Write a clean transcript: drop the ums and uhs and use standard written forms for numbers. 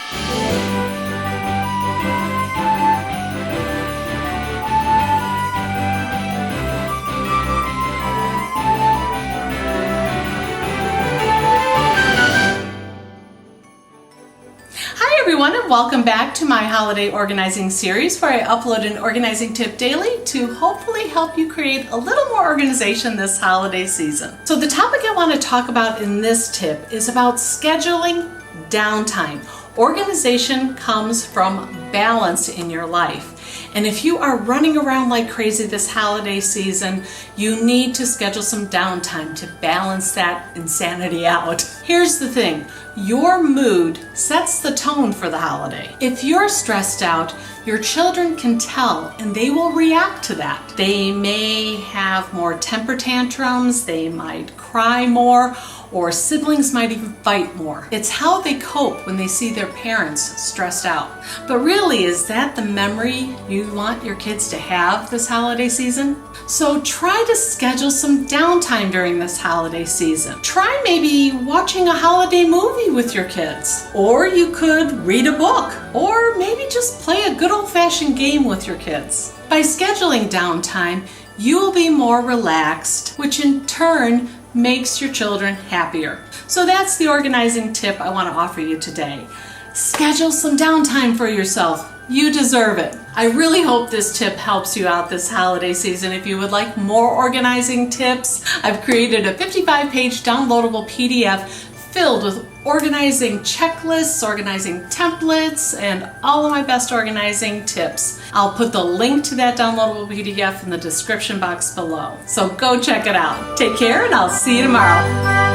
Hi everyone, and welcome back to my holiday organizing series where I upload an organizing tip daily to hopefully help you create a little more organization this holiday season. So the topic I want to talk about in this tip is about scheduling downtime. Organization comes from balance in your life. And if you are running around like crazy this holiday season, you need to schedule some downtime to balance that insanity out. Here's the thing, your mood sets the tone for the holiday. If you're stressed out, your children can tell and they will react to that. They may have more temper tantrums, they might cry more, or siblings might even fight more. It's how they cope when they see their parents stressed out. But really, is that the memory you want your kids to have this holiday season? So try to schedule some downtime during this holiday season. Try maybe watching a holiday movie with your kids. Or you could read a book. Or maybe just play a good old-fashioned game with your kids. By scheduling downtime, you will be more relaxed, which in turn makes your children happier. So that's the organizing tip I want to offer you today. Schedule some downtime for yourself. You deserve it. I really hope this tip helps you out this holiday season. If you would like more organizing tips, I've created a 55-page downloadable PDF filled with organizing checklists, organizing templates, and all of my best organizing tips. I'll put the link to that downloadable PDF in the description box below. So go check it out. Take care, and I'll see you tomorrow.